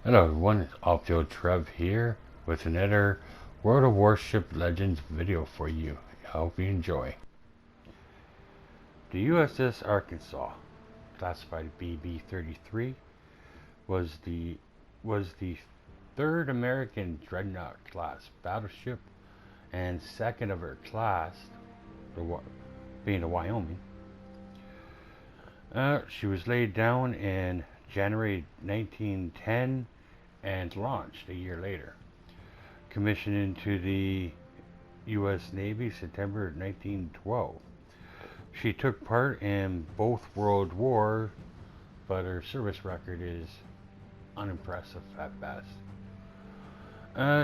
Hello everyone, it's Optio Trev here with another World of Warship Legends video for you. I hope you enjoy. The USS Arkansas, classified BB-33, was the third American dreadnought class battleship and second of her class, being the Wyoming. She was laid down in January 1910 and launched a year later. Commissioned into the U.S. Navy September 1912. She took part in both World Wars, but her service record is unimpressive at best.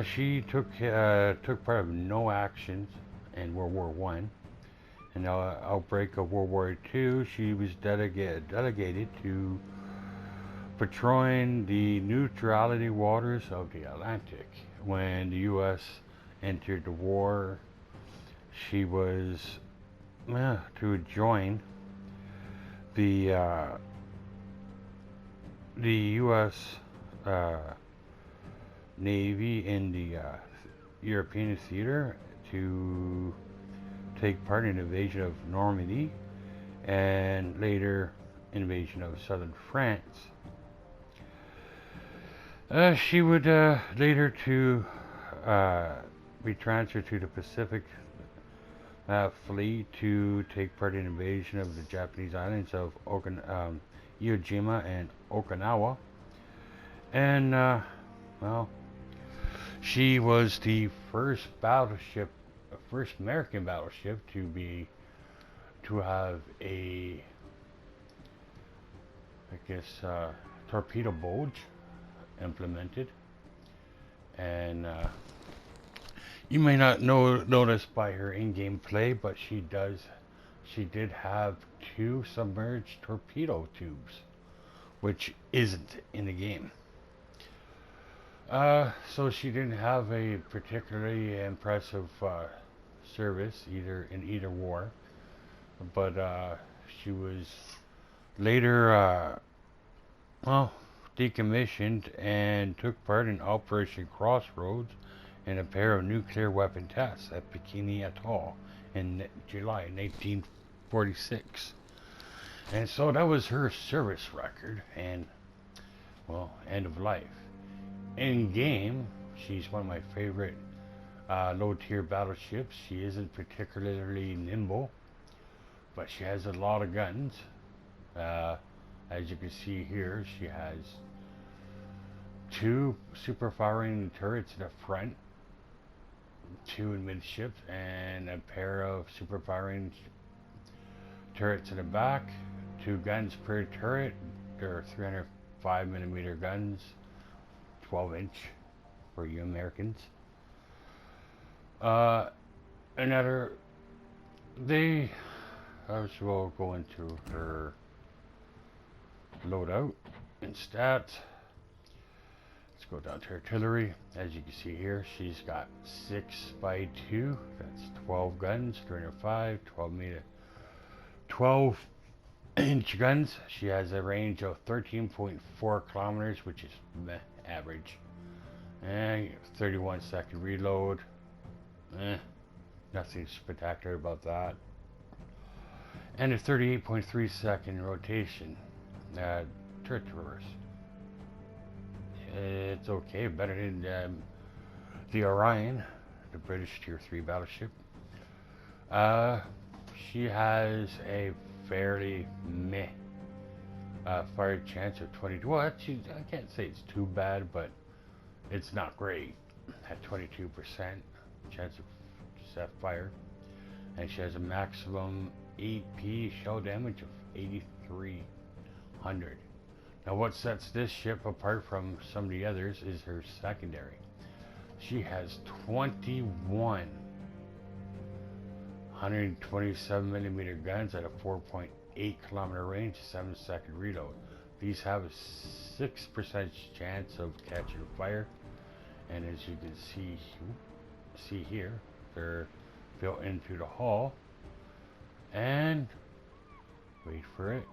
She took part of no actions in World War I. In the outbreak of World War II, she was delegated to patrolling the neutrality waters of the Atlantic. When the U.S. entered the war, she was to join the U.S. Navy in the European theater to take part in the invasion of Normandy and later invasion of southern France. She would later to be transferred to the Pacific Fleet to take part in the invasion of the Japanese islands of Iwo Jima and Okinawa. And well, she was the first American battleship to have a, torpedo bulge implemented. And you may not notice by her in-game play, but she did have two submerged torpedo tubes, which isn't in the game. So she didn't have a particularly impressive service in either war, but she was later decommissioned and took part in Operation Crossroads and a pair of nuclear weapon tests at Bikini Atoll in July 1946. And so that was her service record and, well, end of life. In game, she's one of my favorite low-tier battleships. She isn't particularly nimble, but she has a lot of guns. As you can see here, she has two super firing turrets in the front, two in midships, and a pair of super firing turrets in the back. 2 guns per turret. There are 305mm guns, 12-inch for you Americans. I will go into her loadout and stats. Let's go down to artillery. As you can see here, she's got 6x2. That's 12 guns, 305, 12-inch guns. She has a range of 13.4 kilometers, which is average. And 31-second reload. Nothing spectacular about that. And a 38.3-second rotation. Turret traverse. It's okay, better than the Orion, the British Tier 3 battleship. She has a fairly fire chance of 22. Well, I can't say it's too bad, but it's not great. At 22% chance of set fire. And she has a maximum AP shell damage of 8,300. Now what sets this ship apart from some of the others is her secondary. She has 21 127mm guns at a 4.8 kilometer range, 7-second reload. These have a 6% chance of catching fire, and as you can see here, they're built into the hull. And wait for it,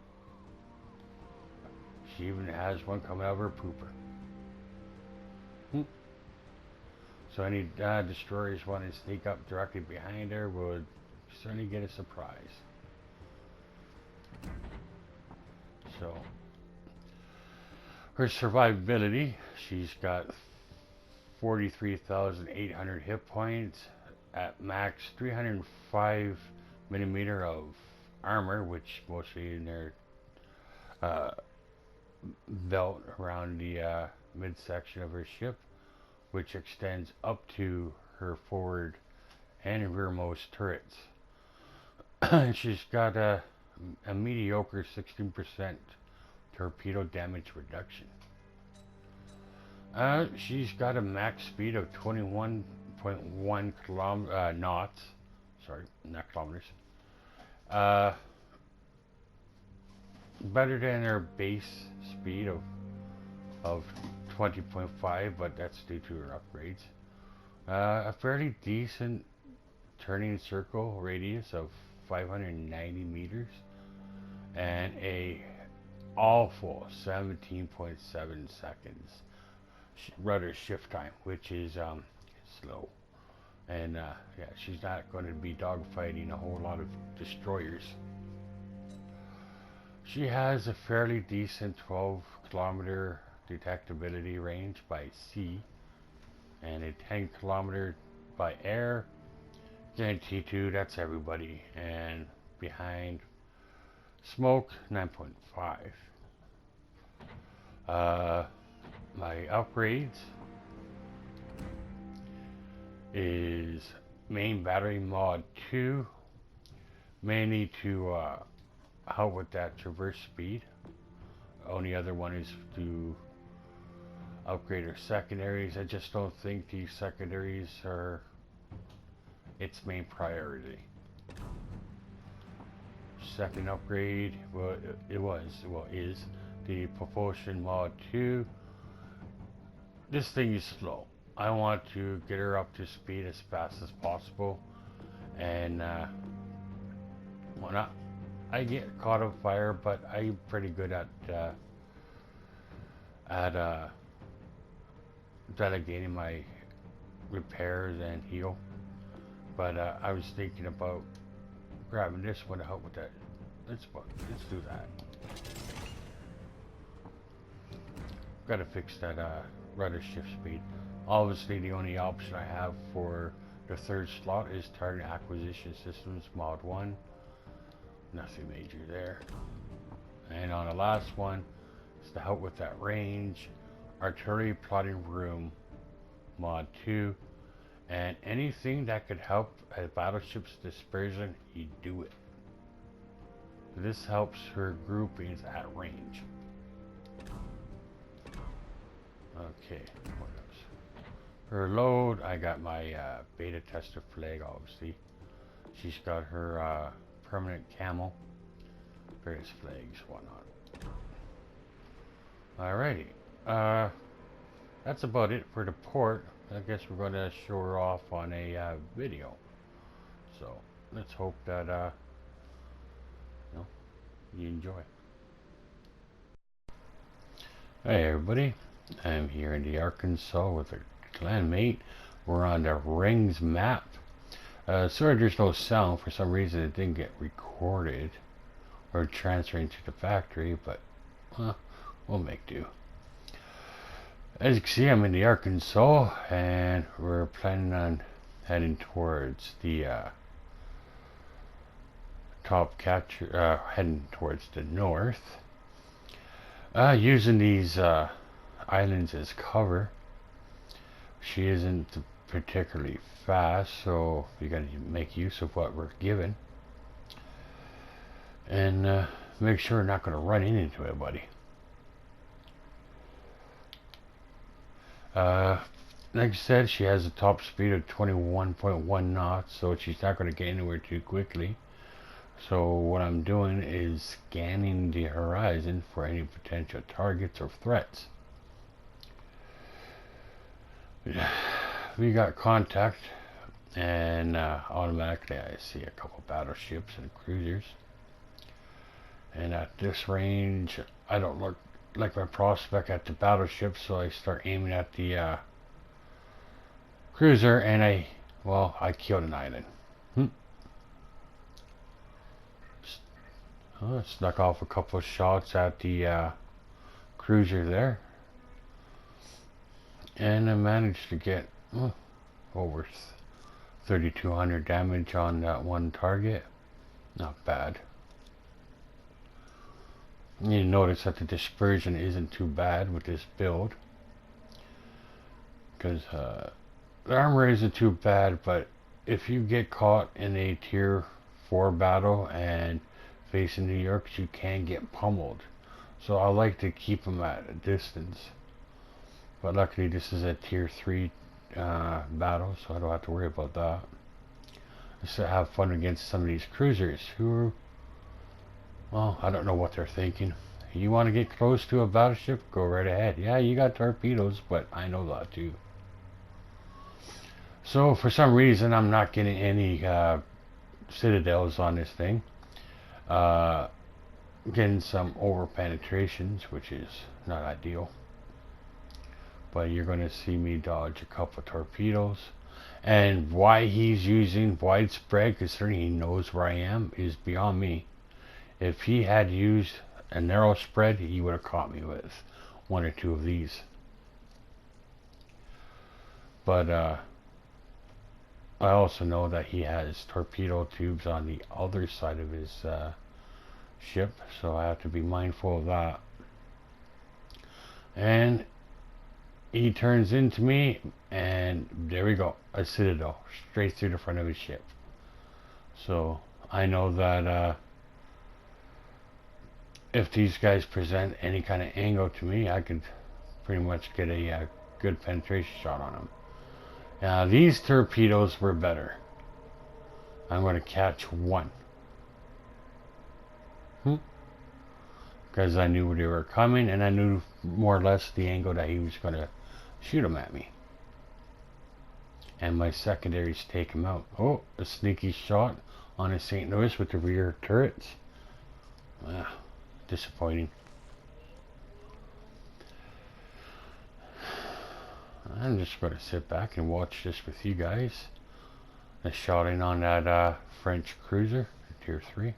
she even has one coming out of her pooper. So any destroyers want to sneak up directly behind her would certainly get a surprise. So her survivability, she's got 43,800 hit points at max 305 millimeter of armor, which mostly in their belt around the midsection of her ship, which extends up to her forward and rearmost turrets. She's got a mediocre 16% torpedo damage reduction. She's got a max speed of 21.1 knots. Sorry, not kilometers. Better than her base speed of 20.5, but that's due to her upgrades. A fairly decent turning circle radius of 590 meters, and a awful 17.7 seconds rudder shift time, which is slow. And yeah, she's not going to be dogfighting a whole lot of destroyers. She has a fairly decent 12-kilometer detectability range by sea, and a 10-kilometer by air. Guarantee 2, that's everybody. And behind smoke, 9.5. My upgrades is main battery mod 2, mainly to help with that traverse speed. Only other one is to upgrade her secondaries. I just don't think these secondaries are its main priority. Second upgrade, is the propulsion mod 2. This thing is slow. I want to get her up to speed as fast as possible, and I get caught on fire, but I'm pretty good at delegating my repairs and heal. But I was thinking about grabbing this one to help with that. Let's do that. Got to fix that rudder shift speed. Obviously, the only option I have for the third slot is target acquisition systems mod 1. Nothing major there. And on the last one is to help with that range, artillery plotting room mod 2. And anything that could help a battleship's dispersion, you do it. This helps her groupings at range. Okay, what else? Her load, I got my beta tester flag, obviously. She's got her permanent camo, various flags, whatnot. Alrighty, that's about it for the port. I guess we're going to show her off on a video. So let's hope that you enjoy. Hey everybody, I'm here in the Arkansas with a clanmate. We're on the Rings map. Sorry there's no sound. For some reason it didn't get recorded or transferred to the factory, but we'll make do. As you can see, I'm in the Arkansas, and we're planning on heading towards the heading towards the north. Using these islands as cover. She isn't particularly fast, so we got to make use of what we're given, and make sure we're not going to run into anybody. Like I said, she has a top speed of 21.1 knots, so she's not going to get anywhere too quickly. So what I'm doing is scanning the horizon for any potential targets or threats. We got contact, and automatically I see a couple battleships and cruisers. And at this range, I don't look like my prospect at the battleship, so I start aiming at the cruiser, and I killed an island. Snuck off a couple of shots at the cruiser there, and I managed to get over 3,200 damage on that one target. Not bad. You notice that the dispersion isn't too bad with this build, because the armor isn't too bad, but if you get caught in a tier 4 battle and facing New York, you can get pummeled. So I like to keep them at a distance. But luckily this is a tier 3 battle, so I don't have to worry about that. Just to have fun against some of these cruisers who are, well, I don't know what they're thinking. You want to get close to a battleship? Go right ahead. Yeah, you got torpedoes, but I know that too. So for some reason I'm not getting any citadels on this thing. Getting some over penetrations, which is not ideal. But you're going to see me dodge a couple torpedoes. And why he's using widespread, considering he knows where I am, is beyond me. If he had used a narrow spread, he would have caught me with one or two of these. But I also know that he has torpedo tubes on the other side of his ship, so I have to be mindful of that. And he turns into me, and there we go, a citadel straight through the front of his ship. So I know that if these guys present any kind of angle to me, I could pretty much get a good penetration shot on them. Now these torpedoes were better. I'm going to catch one, because I knew they were coming, and I knew more or less the angle that he was going to shoot them at me. And my secondaries take him out. Oh, a sneaky shot on a St. Louis with the rear turrets. Disappointing. I'm just going to sit back and watch this with you guys. I shot in on that French cruiser, tier 3.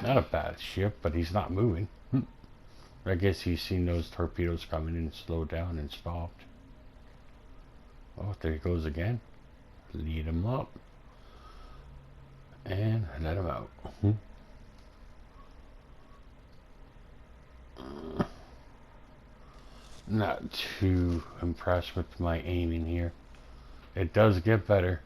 Not a bad ship, but he's not moving. I guess he's seen those torpedoes coming in and slowed down and stopped. Oh, there he goes again. Lead him up. And let him out. Not too impressed with my aiming here. It does get better.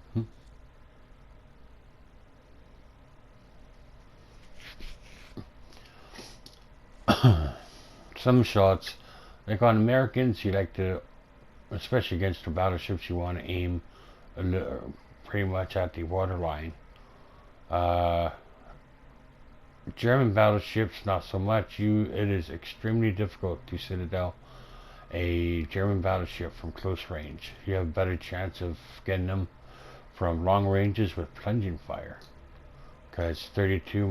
Some shots, like on Americans, you like to, especially against the battleships, you want to aim pretty much at the waterline. German battleships, not so much. It is extremely difficult to citadel a German battleship from close range. You have a better chance of getting them from long ranges with plunging fire, because 32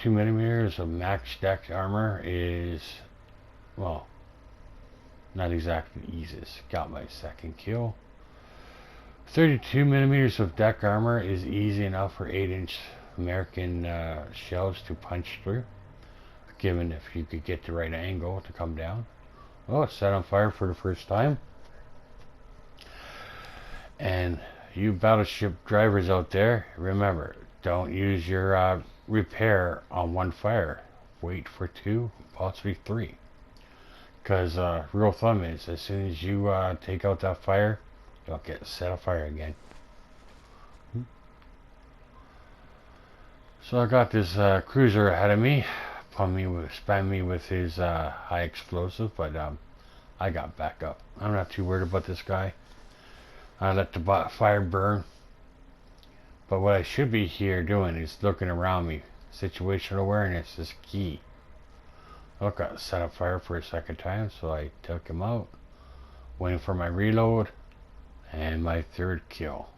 millimeters of max deck armor is, well, not exactly easiest. Got my second kill. 32 millimeters of deck armor is easy enough for 8-inch American shells to punch through, given if you could get the right angle to come down. Oh, it's set on fire for the first time. And you battleship drivers out there, remember, don't use your repair on one fire. Wait for 2, possibly 3. Because rule of thumb is, as soon as you take out that fire, you'll get set on fire again. So I got this cruiser ahead of me, spam me with his high explosive, but I got back up. I'm not too worried about this guy. I let the fire burn. But what I should be here doing is looking around me. Situational awareness is key. Look, I set up fire for a second time, so I took him out. Waiting for my reload, and my third kill.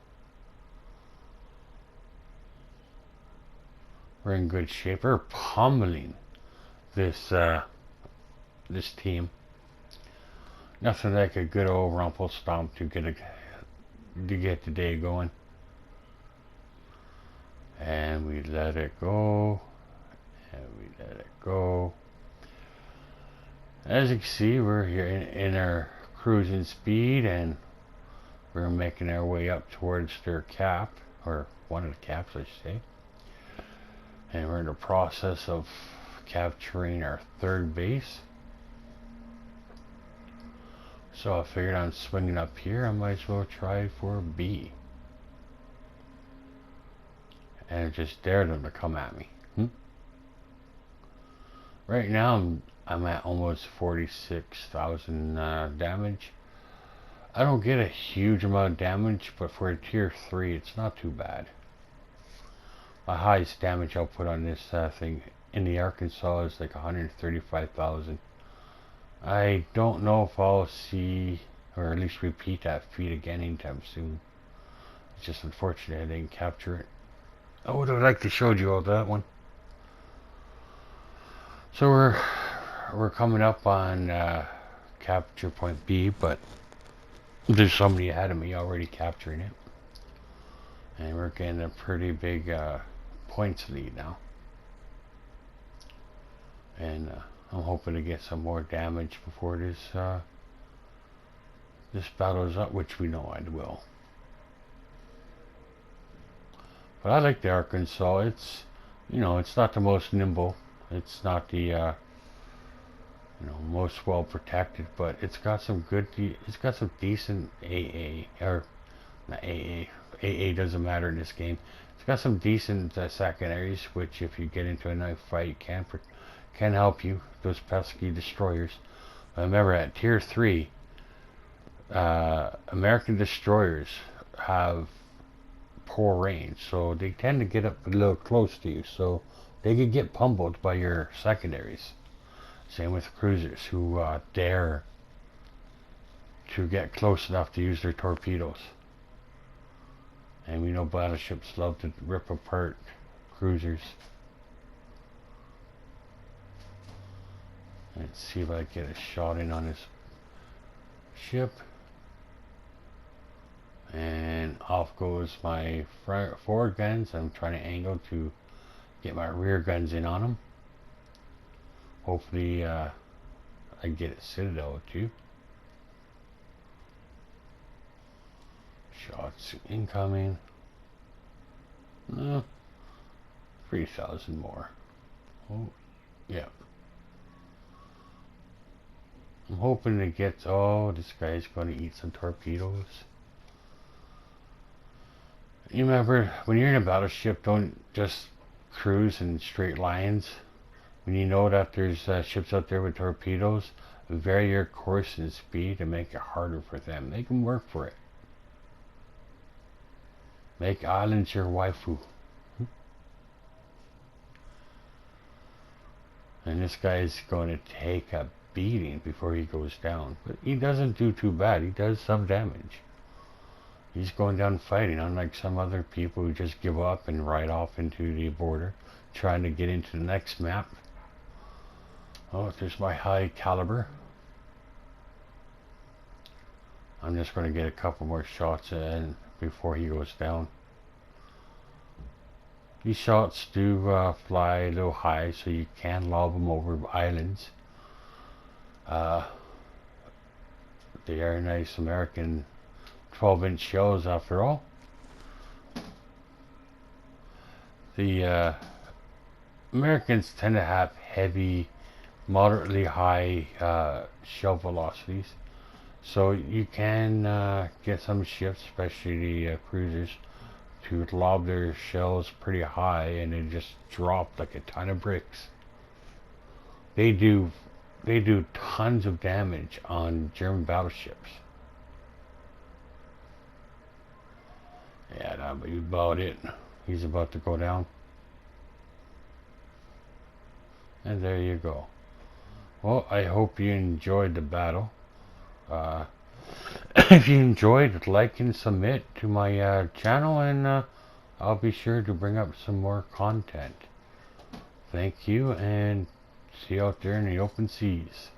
We're in good shape. We're pummeling this team. Nothing like a good old rumple stomp to get the day going. And we let it go. And we let it go. As you can see, we're here in our cruising speed, and we're making our way up towards their cap, or one of the caps, I should say. And we're in the process of capturing our third base. So I figured on swinging up here, I might as well try for B. And it just dared them to come at me. Right now, I'm at almost 46,000 damage. I don't get a huge amount of damage, but for a tier 3, it's not too bad. My highest damage output on this thing in the Arkansas is like 135,000. I don't know if I'll see, or at least repeat that feat again anytime soon. It's just unfortunate I didn't capture it. I would have liked to show you all that one. So we're coming up on capture point B, but there's somebody ahead of me already capturing it. And we're getting a pretty big points lead now. And I'm hoping to get some more damage before this battle is up, which we know I will. But I like the Arkansas. It's, it's not the most nimble. It's not the most well protected, but it's got some good. It's got some decent AA, or not AA. AA doesn't matter in this game. It's got some decent secondaries, which if you get into a knife fight, can help you. Those pesky destroyers. Remember, at tier 3, American destroyers have poor range, so they tend to get up a little close to you, so they could get pummeled by your secondaries. Same with cruisers who dare to get close enough to use their torpedoes. And we know battleships love to rip apart cruisers. Let's see if I get a shot in on this ship. And off goes my forward guns. I'm trying to angle to get my rear guns in on them. Hopefully I get it Citadel too. Shots incoming. 3,000 more. Oh, yeah. I'm hoping to get, this guy's going to eat some torpedoes. You remember, when you're in a battleship, don't just cruise in straight lines. When you know that there's ships out there with torpedoes, vary your course and speed to make it harder for them. Make them work for it. Make islands your waifu. And this guy's going to take a beating before he goes down. But he doesn't do too bad. He does some damage. He's going down fighting, unlike some other people who just give up and ride off into the border, trying to get into the next map. Oh, there's my high caliber. I'm just going to get a couple more shots in before he goes down. These shots do fly a little high, so you can lob them over islands. They are nice American 12-inch shells after all. The Americans tend to have heavy, moderately high shell velocities, so you can get some ships, especially the cruisers, to lob their shells pretty high and they just drop like a ton of bricks. They do tons of damage on German battleships. Yeah, that'll be about it. He's about to go down. And there you go. Well, I hope you enjoyed the battle. If you enjoyed, like and submit to my channel, and I'll be sure to bring up some more content. Thank you, and see you out there in the open seas.